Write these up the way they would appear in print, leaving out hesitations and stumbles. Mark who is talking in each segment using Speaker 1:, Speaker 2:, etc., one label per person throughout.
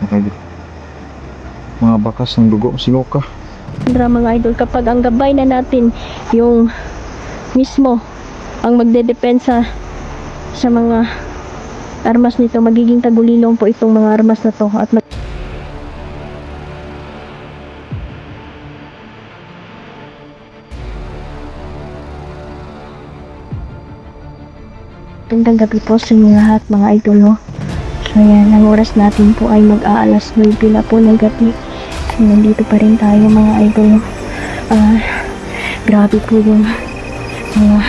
Speaker 1: Okay. Mga bakas ng dugo, sinuka.
Speaker 2: Mga idol, kapag ang gabay na natin yung mismo ang magdedepensa sa mga armas nito, magiging tagulilong po itong mga armas na to at magandang gabi po sa inyo lahat mga idol, no? So yan, ang oras natin po ay mag-aalas 9 na po ng gabi. So nandito pa rin tayo mga idol, no? Grabe po yung mga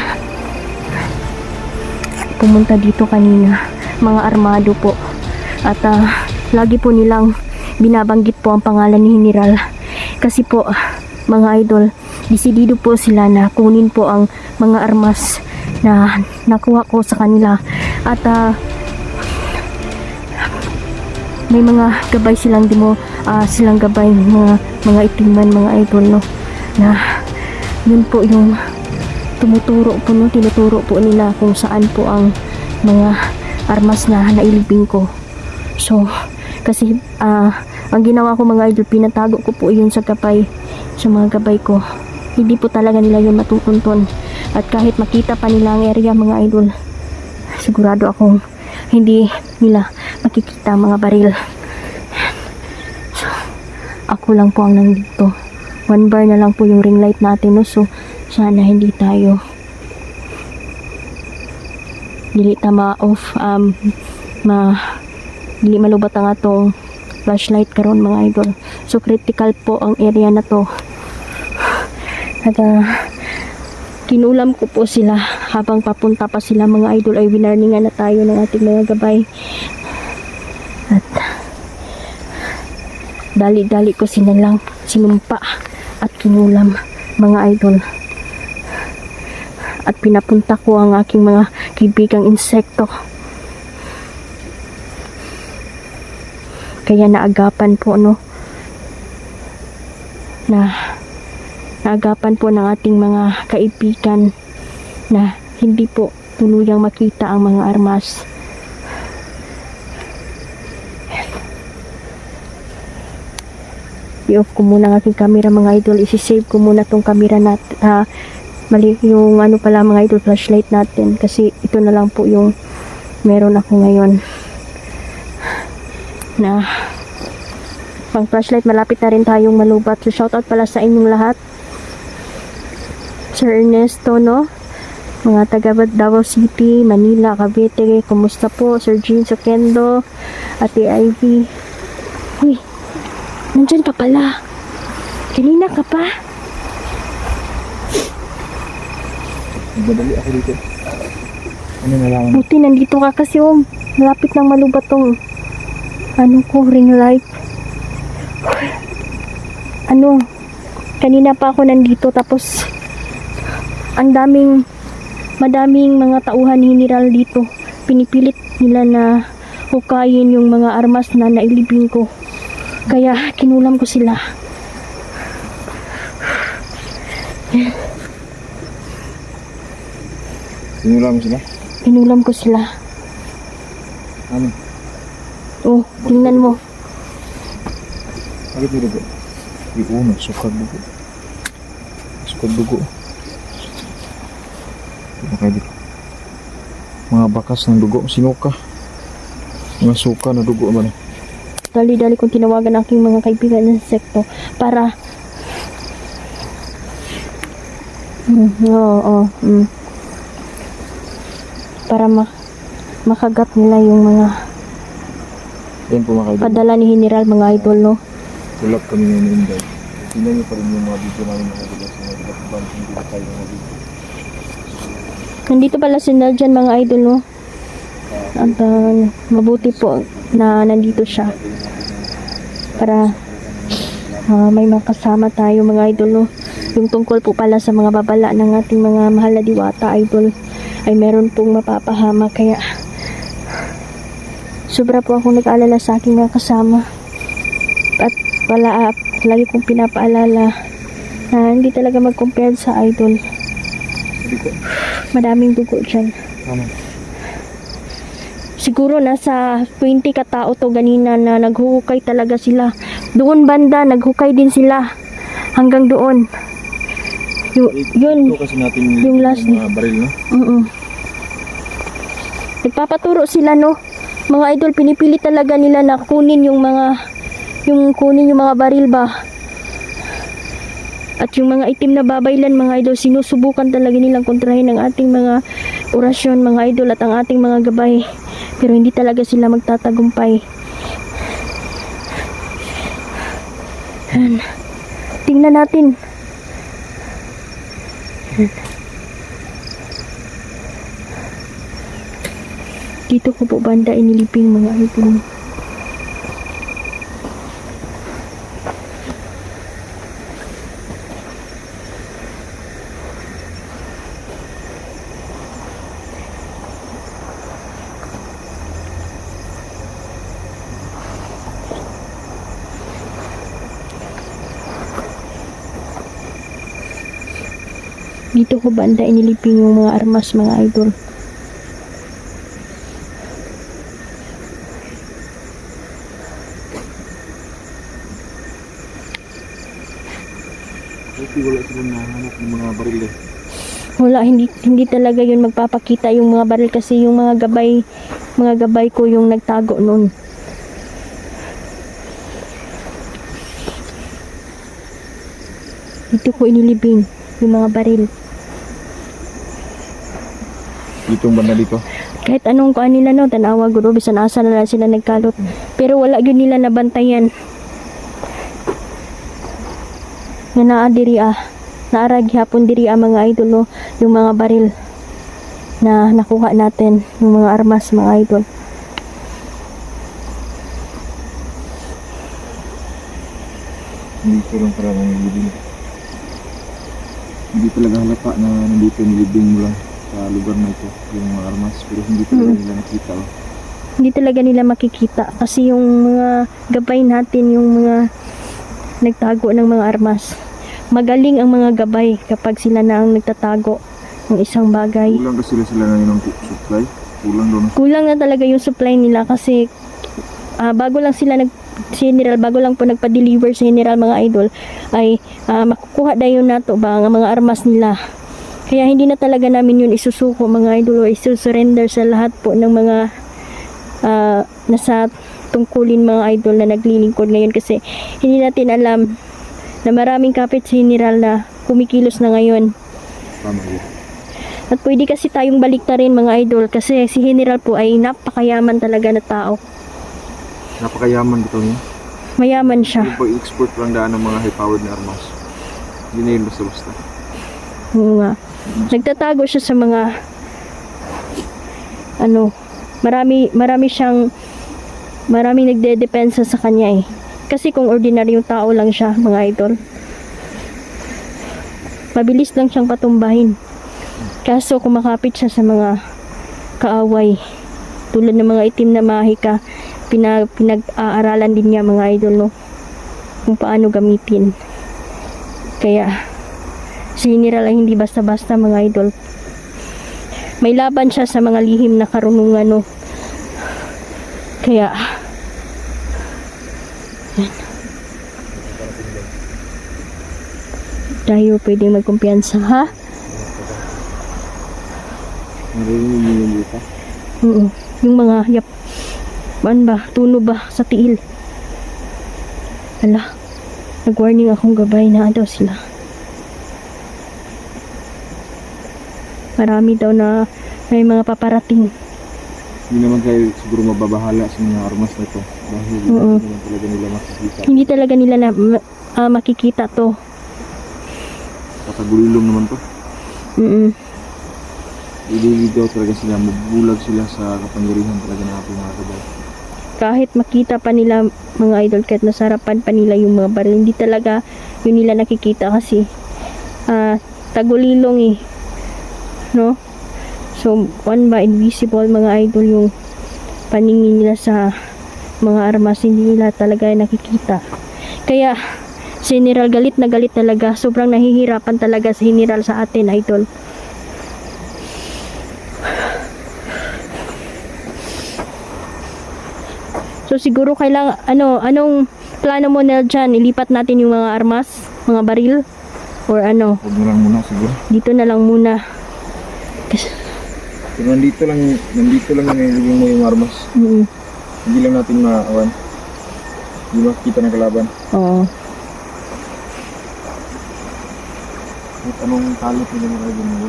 Speaker 2: pumunta dito kanina, mga armado po. At lagi po nilang binabanggit po ang pangalan ni General. Kasi po mga idol, desidido po sila na kunin po ang mga armas na nakuha ko sa kanila. At may mga gabay silang silang gabay, mga itiman mga idol, no, na yun po yung tinuturo po nila kung saan po ang mga armas na nailibing ko. So kasi ang ginawa ko mga idol, pinatago ko po yun sa gabay, sa mga gabay ko. Hindi po talaga nila yun matutuntun. At kahit makita pa nila ang area mga idol, sigurado akong hindi nila makikita mga baril. So, ako lang po ang nandito. 1 bar na lang po yung ring light natin, no? So sana hindi tayo dili ta ma-off, dili malubat ang atong flashlight karon mga idol. So critical po ang area na to. At kinulam ko po sila habang papunta pa sila mga idol, ay winarningan na tayo ng ating mga gabay. At dali-dali ko sinilang sinumpa at kinulam mga idol. At pinapunta ko ang aking mga kaibigang insekto. Kaya naagapan po, no, naagapan po ng ating mga kaibigan na hindi po tuluyang makita ang mga armas. I-off ko muna ang aking camera mga idol. Isi-save ko muna tong camera natin, mali yung pala mga idol, flashlight natin, kasi ito na lang po yung meron ako ngayon na pang flashlight. Malapit na rin tayong malubat. So shoutout pala sa inyong lahat, Sir Ernesto, no, mga taga Davao City, Manila, Cavite, kumusta po? Sir Jean Sokendo, Ate Ivy. Uy, nandyan ka pala, kanina ka pa.
Speaker 1: Nagdadali ako dito. Ano na lang?
Speaker 2: Buti nandito ka kasi malapit nang malubat tong ring light. Kanina pa ako nandito, tapos madaming mga tauhan ni General dito. Pinipilit nila na hukayin yung mga armas na nailibing ko. Kaya kinulam ko sila.
Speaker 1: Sinulam sila?
Speaker 2: Kinulam ko sila.
Speaker 1: Ano?
Speaker 2: Oh, tingnan mo.
Speaker 1: Bakit may dugo? Nagsukad dugo. Sukad dugo. Okay, mga bakas ng dugo, sinuka. Mga suka na dugo man.
Speaker 2: Dali-dali kong tinawagan ang aking mga kaibigan ng insekto para para makagat nila yung mga
Speaker 1: yan po mga idol,
Speaker 2: padala ni General mga idol, no.
Speaker 1: tulap kami ngayon ni Inday. Tingnan niyo pa rin yung mga video namin mga idol sa mga iba't hindi ba tayo mga video.
Speaker 2: Nandito pala sila dyan mga idol, no. At mabuti po na nandito siya para may makasama tayo mga idol, no. Yung tungkol po pala sa mga babala ng ating mga mahal na diwata idol ay meron pong mapapahama, kaya sobra po akong nag-aalala sa aking mga kasama. At lagi kong pinapaalala na hindi talaga mag-compare sa idol. Madaming dugo dyan. siguro nasa 20 katao to ganina na naghukay talaga sila. Doon banda, naghukay din sila. Hanggang doon. Yun.
Speaker 1: Ito kasi natin
Speaker 2: Yung last
Speaker 1: mga baril, no?
Speaker 2: Nagpapaturo sila, no? Mga idol, pinipili talaga nila na kunin yung mga baril ba. At yung mga itim na babaylan, mga idol, sinusubukan talaga nilang kontrahin ang ating mga orasyon, mga idol, at ang ating mga gabay. Pero hindi talaga sila magtatagumpay. Yan. Tingnan natin. Dito ko po banda iniliping mga idol. Dito ko banda iniliping yung mga armas, mga idol.
Speaker 1: Wala silang nahanap ng mga baril eh.
Speaker 2: Wala, hindi talaga yun magpapakita yung mga baril kasi yung mga gabay ko yung nagtago noon. Dito ko inilibing yung mga baril.
Speaker 1: Ditong banda dito.
Speaker 2: Kahit anong kuan nila, no, tanawa guro bisan asa na lang sila nagkalot. Pero wala yun nila nabantayan. Nga naa diri naarag hapon diri mga idol, no, yung mga baril na nakuha natin, yung mga armas, mga idol.
Speaker 1: Dito lang pala nilibing. Hindi talaga halata na nandito nilibing mo lang sa lugar na ito yung mga armas, pero hindi talaga nila nakita. Oh.
Speaker 2: Hindi talaga nila makikita kasi yung mga gabay natin, yung mga nagtago ng mga armas. Magaling ang mga gabay kapag sila na ang nagtatago ng isang bagay.
Speaker 1: Kulang kasi sila ngayon ng supply.
Speaker 2: Kulang na talaga yung supply nila kasi bago lang po nagpa-deliver si General, mga idol, ay makukuha dayon nato ba ang mga armas nila. Kaya hindi na talaga namin yun isusuko, mga idol, o isusurrender sa lahat po ng mga nasa tungkulin, mga idol, na naglilingkod ngayon kasi hindi natin alam na maraming kapit si General na kumikilos na ngayon.
Speaker 1: Tama yun.
Speaker 2: At pwede kasi tayong baliktarin, mga idol, kasi si General po ay napakayaman talaga na tao.
Speaker 1: Napakayaman ito niya.
Speaker 2: Mayaman siya.
Speaker 1: Yung pag-export lang daan ng mga high-powered na armas. Hindi na yun basta-basta.
Speaker 2: Oo nga. Nagtatago siya sa mga maraming nagdedepensa sa kanya eh. Kasi kung ordinaryong tao lang siya, mga idol, mabilis lang siyang patumbahin. Kaso kumakapit siya sa mga kaaway, tulad ng mga itim na mahika, pinag-aaralan din niya, mga idol, no, kung paano gamitin. Kaya si General ay hindi basta-basta, mga idol. May laban siya sa mga lihim na karunungan, no. Kaya tayo pwedeng magkumpiyansa, ha?
Speaker 1: Narinig niyo yung dito?
Speaker 2: Yung mga tuno ba sa tiil. Ala, nag-warning akong gabay na daw sila. Marami daw na may mga paparating.
Speaker 1: Hindi naman kayo siguro mababahala sa mga armas na ito dahil hindi naman talaga nila makikita.
Speaker 2: Hindi talaga nila na makikita to.
Speaker 1: Katagulilong naman to. Hindi daw talaga sila, mabulag sila sa kapangyarihan talaga ng ating mga kabay.
Speaker 2: Kahit makita pa nila, mga idol, kahit nasarapan pa nila yung mga baril, hindi talaga yun nila nakikita kasi tagulilong eh, no? So invisible, mga idol, yung paningin nila sa mga armas, hindi nila talaga nakikita. Kaya si General galit na galit talaga, sobrang nahihirapan talaga si General sa atin, idol. So siguro kailangan, anong plano mo na dyan? Ilipat natin yung mga armas, mga baril? Or ano?
Speaker 1: Huwag mo lang muna siguro.
Speaker 2: Dito na lang muna. Kasi,
Speaker 1: Pero nandito lang yung nilagay mo yung armas.
Speaker 2: mm,
Speaker 1: Hindi lang natin maawan. Hindi makikita ng kalaban.
Speaker 2: oo.
Speaker 1: At anong talot nila mga idol mo?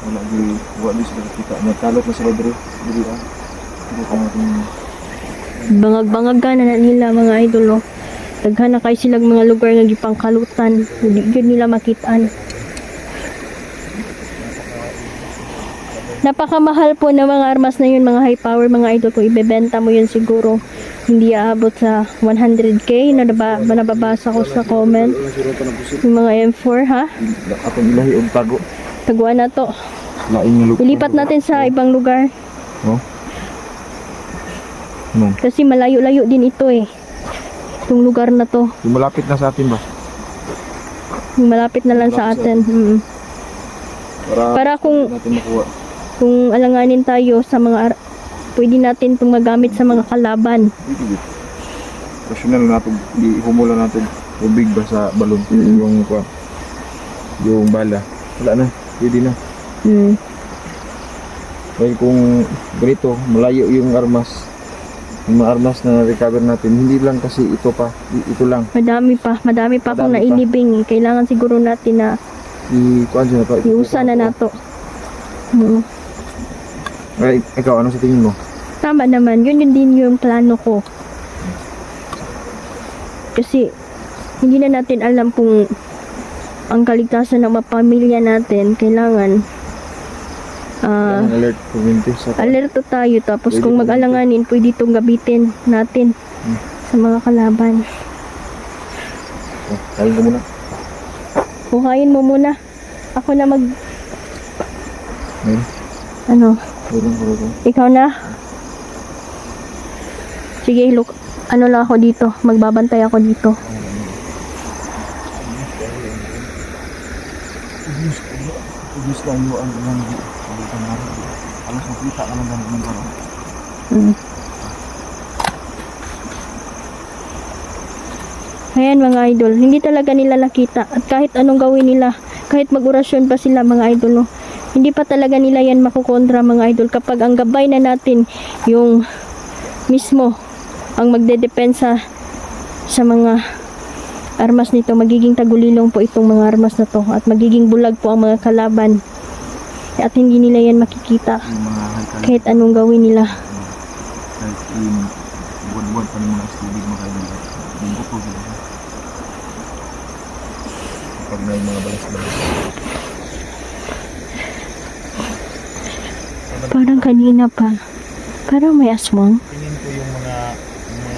Speaker 1: Wala di sila kita. May talot na sila dito. Dito ah. Dito ka natin.
Speaker 2: Bangag-bangag ka na nila mga idol, no? Daghan na kay silang mga lugar nga gipangkalutan. Hindi yun nila makitaan. Napakamahal po ng mga armas na yun, mga high power, mga idol. Kung ibebenta mo yun siguro, hindi aabot sa 100k na nababasa ko sa comment. Yung mga M4, ha?
Speaker 1: Atong ilahi og tago.
Speaker 2: Taguan na to.
Speaker 1: Laing nga lugar.
Speaker 2: Ilipat natin sa ibang lugar.
Speaker 1: No? Man.
Speaker 2: Kasi malayo-layo din ito eh. Itong lugar na to.
Speaker 1: Yung malapit na sa atin ba?
Speaker 2: Yung malapit na lang sa atin. Para kung
Speaker 1: natin makuha.
Speaker 2: kung alanganin tayo sa mga pwede natin itong magamit sa mga kalaban.
Speaker 1: Dito. Rasyonal natin, ihumula natin ubig ba sa balon. Yung bala. Wala na, pwede na. Dahil kung ganito, malayo yung armas. Yung mga armas na recover natin, hindi lang kasi ito lang.
Speaker 2: Madami pa akong nainibing. Kailangan siguro natin na iusa na nato.
Speaker 1: Ay, ikaw, ano sa tingin mo?
Speaker 2: Tama naman, yun din yung plano ko. Kasi hindi na natin alam kung ang kaligtasan ng mga pamilya natin, kailangan
Speaker 1: alert community sa
Speaker 2: alerto tayo. Tapos
Speaker 1: Pwede
Speaker 2: kung
Speaker 1: po
Speaker 2: mag-alanganin, pwede itong gabitin natin sa mga kalaban.
Speaker 1: Kain ka muna.
Speaker 2: Kuhain mo muna. Ako na
Speaker 1: Ayun.
Speaker 2: ano,
Speaker 1: Ayun.
Speaker 2: ikaw na? Sige, look. Ano lang ako dito. Magbabantay ako dito.
Speaker 1: Ubus lang yung ang langi. Alas makita ka lang ganun ng parang.
Speaker 2: Ayan mga idol, hindi talaga nila nakita. At kahit anong gawin nila, kahit mag-orasyon pa sila mga idol, no, hindi pa talaga nila yan makukontra mga idol. Kapag ang gabay na natin yung mismo ang magdedepensa sa mga armas nito, magiging tagulilong po itong mga armas na to at magiging bulag po ang mga kalaban at hindi nila yan makikita
Speaker 1: Yung mga high
Speaker 2: kahit anong gawin nila.
Speaker 1: kahit yung buwan-buwan pa ng mga tubig makailan. Yung buto sila. Kapag na yung mga balas-balas.
Speaker 2: Parang kanina pa, parang may aswang.
Speaker 1: Tingin ko yung mga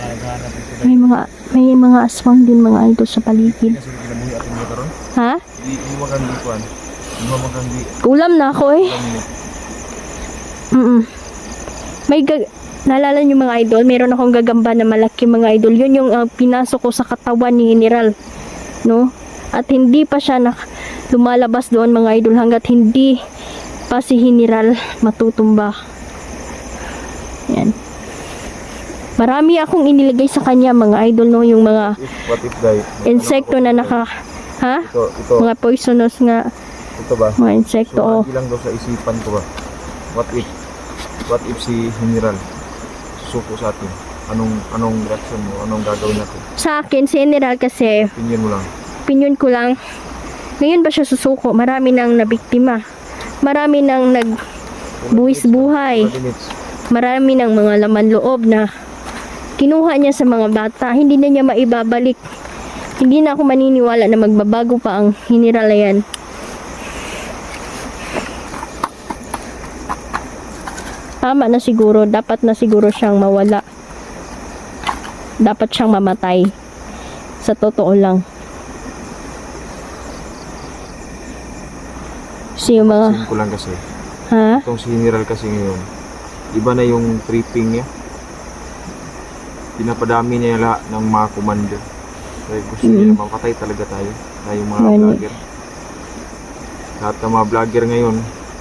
Speaker 1: naghahanap dito.
Speaker 2: May mga aswang din mga idol sa paligid.
Speaker 1: Kasi kinabuhi atin dito karon.
Speaker 2: Ha?
Speaker 1: Hindi mo kan dikuan. Hindi mo kan di.
Speaker 2: Ulam na ako eh. Naalala niyo mga idol, meron akong gagamba na malaki mga idol. Yun yung pinasok ko sa katawan ni General. No? At hindi pa siya lumalabas doon mga idol hanggat hindi pa si General matutumba. Yan. Marami akong inilagay sa kanya mga idol, no, yung mga
Speaker 1: What if die?
Speaker 2: insekto na ha?
Speaker 1: Ito.
Speaker 2: Mga poisonous nga
Speaker 1: Ito ba?
Speaker 2: mga insekto.
Speaker 1: So,
Speaker 2: Oh.
Speaker 1: hindi lang daw sa isipan ko ba? What if si General susuko sa atin? Anong reaction mo? Anong gagawin natin?
Speaker 2: Sa akin, si General kasi,
Speaker 1: Opinion mo lang.
Speaker 2: opinion ko lang, ngayon ba siya susuko? Marami nang nabiktima. Marami nang nagbuwis buhay.
Speaker 1: 20 minutes.
Speaker 2: Marami ng mga laman loob na kinuha niya sa mga bata. Hindi na niya maibabalik. Hindi na ako maniniwala na magbabago pa ang General na yan. Tama na siguro. Dapat na siguro siyang mawala. Dapat siyang mamatay. Sa totoo lang. Kasi yung mga...
Speaker 1: Sabihin ko lang kasi.
Speaker 2: Ha?
Speaker 1: Itong si General kasi ngayon, iba na yung tripping niya. Pinapadami niya lahat ng mga commander. Kaya gusto niya na mapatay talaga tayo. Tayong mga vlogger. Lahat ng mga vlogger ngayon,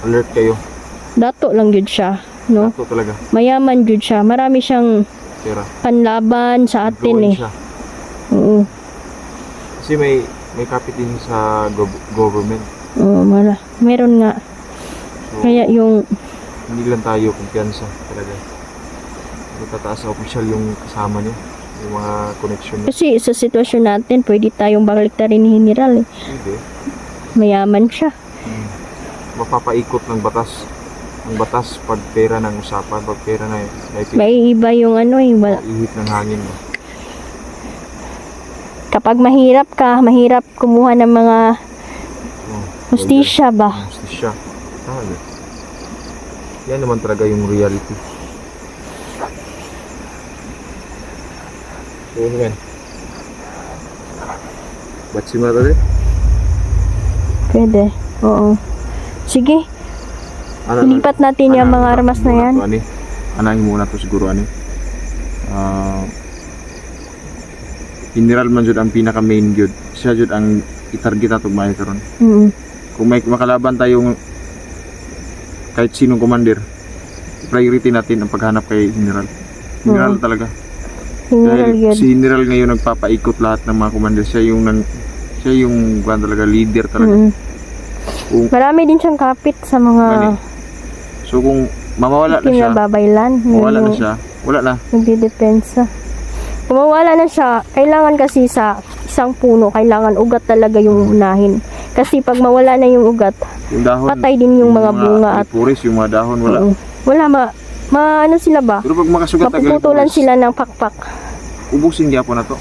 Speaker 1: alert kayo.
Speaker 2: Dato lang yun siya. no?
Speaker 1: Ito talaga.
Speaker 2: Mayaman jud siya. Marami siyang
Speaker 1: Pera.
Speaker 2: panlaban sa atin
Speaker 1: Influence
Speaker 2: eh.
Speaker 1: siya.
Speaker 2: Oo.
Speaker 1: Kasi may kapit din sa government.
Speaker 2: Oo, meron nga.
Speaker 1: So,
Speaker 2: Kaya yung
Speaker 1: hindi lang tayo kumpiyansa talaga. Tataas sa official yung kasama niya. Yung mga connection niya.
Speaker 2: kasi sa sitwasyon natin, pwede tayong baliktarin ni General eh.
Speaker 1: Hindi.
Speaker 2: Mayaman siya.
Speaker 1: Mapapaikot ng batas. Ang batas pag pera ng usapan, pag pera na
Speaker 2: May iba yung ano eh.
Speaker 1: ihip ng hangin mo.
Speaker 2: Kapag mahirap ka, mahirap kumuha ng mga
Speaker 1: Oh,
Speaker 2: hustisya ba?
Speaker 1: Hustisya. Talaga. Yan naman talaga yung reality. Oo naman. Ba't si Mata din?
Speaker 2: Pwede. Oo. Sige, ilipat natin yung mga armas na yan.
Speaker 1: Anahin muna to siguro ani. General man jud ang pinaka main jud. Siya jud ang itarget atong may karon. Kung may makalaban tayong kahit sinong commander, priority natin ang paghanap kay General. General talaga.
Speaker 2: General
Speaker 1: Dahil
Speaker 2: yun.
Speaker 1: si General ngayon nagpapaikot lahat ng mga commander. Siya yung talaga leader talaga. Kung,
Speaker 2: Marami din siyang kapit sa mga
Speaker 1: so kung mawawala na
Speaker 2: team
Speaker 1: siya,
Speaker 2: na babaylan.
Speaker 1: mawala na siya, wala na.
Speaker 2: Nagdidepensa. Kung mawala na siya, kailangan kasi sa isang puno, kailangan ugat talaga yung unahin. Kasi pag mawala na yung ugat,
Speaker 1: Yung dahon,
Speaker 2: patay din yung mga bunga at
Speaker 1: puris, yung mga dahon, wala.
Speaker 2: wala ano sila ba?
Speaker 1: Pero pag makasugat ang
Speaker 2: Mapuputulan sila ng pakpak.
Speaker 1: ubusin gyapon na to.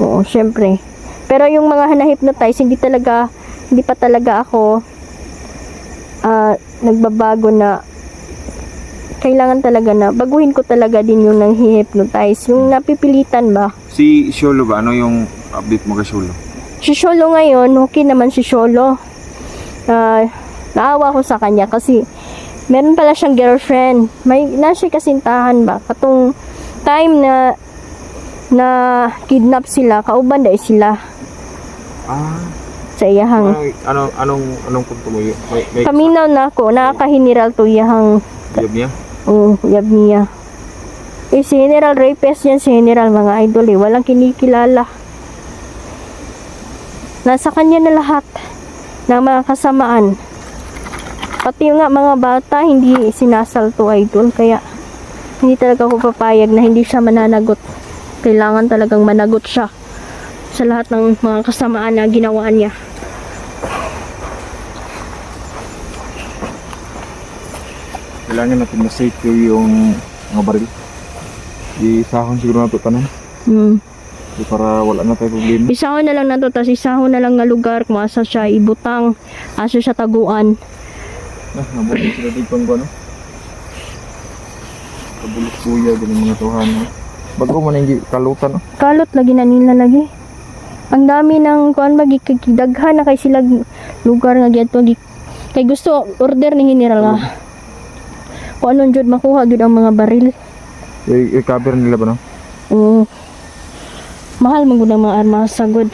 Speaker 2: Oo, syempre. Pero yung mga na-hypnotize, hindi pa talaga ako nagbabago na kailangan talaga na baguhin ko talaga din yung nang hypnotize yung napipilitan ba.
Speaker 1: Si Sholo ba? Ano yung update mo kay Sholo?
Speaker 2: Si Sholo ngayon, okay naman si Sholo. Naawa ko sa kanya kasi meron pala siyang girlfriend. May nasa kasintahan ba? Katong time na kidnap sila, kauban dahil sila sa iyahang.
Speaker 1: Anong punto mo yun? May
Speaker 2: Paminaw na ako, nakakahiniral to iyahang
Speaker 1: job niya?
Speaker 2: yab niya. Si General Reyes yan, si General mga idol eh. Walang kinikilala. Nasa kanya na lahat ng mga kasamaan. Pati yung nga mga bata, hindi sinasalto idol. Kaya hindi talaga ako papayag na hindi siya mananagot. Kailangan talagang managot siya sa lahat ng mga kasamaan na ginawa niya.
Speaker 1: Kailangan natin na-secure yung mga baril. Isahon siguro na ito tanong. Para wala na tayo problema.
Speaker 2: Isahon na lang na to, tapos isahon na lang nga lugar kung asa siya ibutang, asa siya taguan.
Speaker 1: Nabuti sila dito pang ano. Kabulok kuya, ganun mga tuhan. Bago mo na yung kalutan.
Speaker 2: Kalot lagi na nila lagi. Ang dami ng kuan magikidaghan na kay sila lugar nga gyud kay gusto order ni General nga. Kung anong jud makuha jud ang mga baril.
Speaker 1: I-cover nila ba no?
Speaker 2: Oo. Mahal man gud ang mga armas sagod.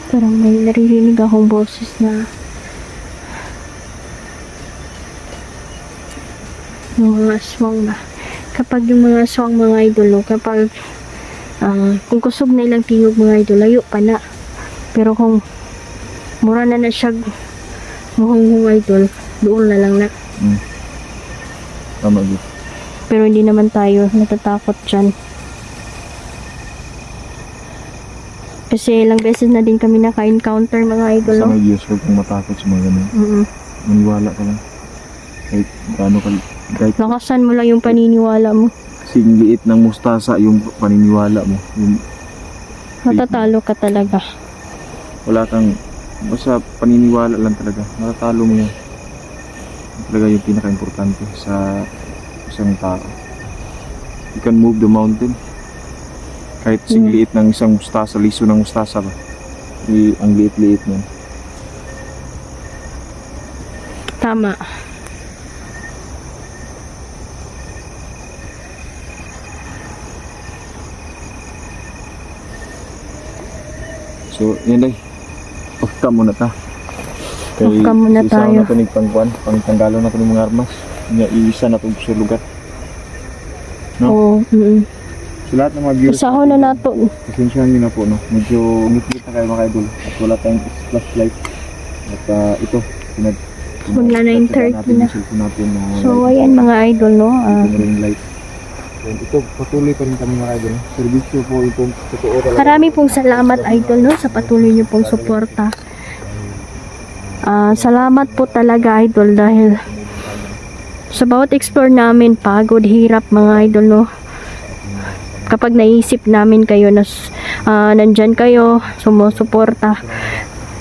Speaker 2: Parang may naririnig akong boses na yung mga aswang ba. Kapag yung mga aswang mga idol, kapag kung kusog na ilang tingog mga idol, layo pa na. Pero kung mura na siya muhong idol, doon na lang na.
Speaker 1: Tama yun.
Speaker 2: Pero hindi naman tayo natatakot dyan. Kasi ilang beses na din kami naka-encounter mga idol.
Speaker 1: Sa mga Diyos, huwag kong matakot sa mga ganun. Maniwala ka lang. Kahit gaano ka, kahit
Speaker 2: Lakasan mo lang yung paniniwala mo.
Speaker 1: kasing liit ng mustasa yung paniniwala mo. Yung,
Speaker 2: Matatalo ka talaga.
Speaker 1: wala kang, basta paniniwala lang talaga. Matatalo mo yan. Yan talaga yung pinaka-importante sa isang tao. You can move the mountain. Kahit kasing liit ng isang mustasa, liso ng mustasa ba. Ang liit-liit mo.
Speaker 2: Tama.
Speaker 1: So, yan day. Off cam muna ta.
Speaker 2: Off cam muna tayo.
Speaker 1: Isa na ito pangkuan, pangtanggalo na ito ng mga armas. Nga iisa na ito sa lugar. No?
Speaker 2: Oo.
Speaker 1: So, lahat ng mga viewers.
Speaker 2: Isaho na nato.
Speaker 1: Pasensyahan nyo na po, no? Medyo ngit-ngit na kayo mga idol. At wala tayong flashlight. At ito,
Speaker 2: Magla 9:30 na.
Speaker 1: natin na
Speaker 2: So, ayan mga idol, no?
Speaker 1: ring light. And ito, patuloy pa rin kami mga idol. No? Servisyo po itong totoo talaga.
Speaker 2: Marami pong salamat idol, no? Sa patuloy niyo pong suporta. Salamat po talaga idol dahil sa bawat explore namin, pagod, hirap mga idol, no? Kapag naisip namin kayo na nandyan kayo, sumusuporta,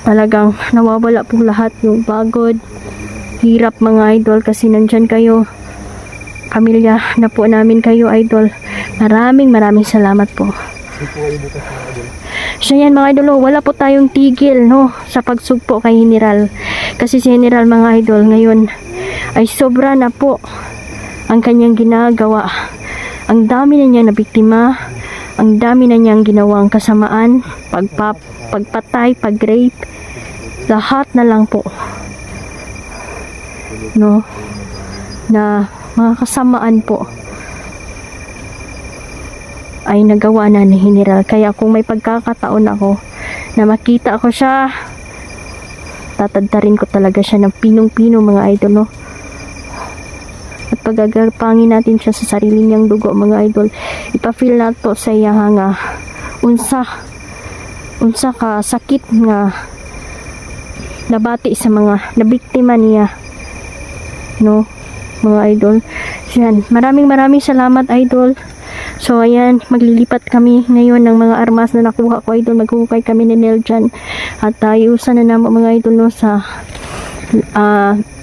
Speaker 2: talagang nawawala po lahat yung pagod, hirap mga idol kasi nandyan kayo. Pamilya na po namin kayo idol. Maraming salamat po. So yan mga idol, wala po tayong tigil, no, sa pagsugpo kay General. Kasi si General mga idol ngayon ay sobra na po ang kanyang ginagawa. Ang dami na niyang nabiktima, ang dami na niyang ginawang kasamaan, pagpatay, pag-rape, lahat na lang po, no, na mga kasamaan po ay nagawa na ni General. Kaya kung may pagkakataon ako na makita ko siya, tatadtarin ko talaga siya ng pinong-pino mga idol, no? At pagagarpangin natin siya sa sarili niyang dugo mga idol. Ipa-feel nato sa iya nga unsa ka sakit nga nabati sa mga nabiktima niya, no mga idol. So yan, maraming salamat idol. So ayan, maglilipat kami ngayon ng mga armas na nakuha ko idol. Maghuhukay kami ni Nel dyan. At iusan na naman mga idol, no, sa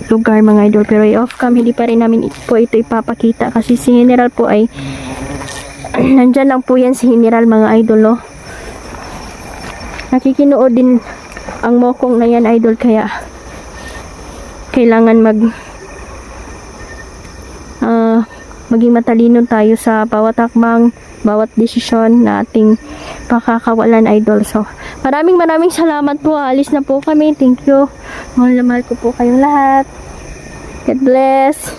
Speaker 2: lugar mga idol. Pero off cam, hindi pa rin namin po ito ipapakita kasi si General po ay nandyan lang po yan si General mga idol, no. Nakikinood din ang mokong na yan idol, kaya kailangan maging matalino tayo sa bawat hakbang, bawat desisyon na ating pakakawalan idol. So maraming salamat po. Alis na po kami. Thank you. Mahal na mahal ko po kayong lahat. God bless.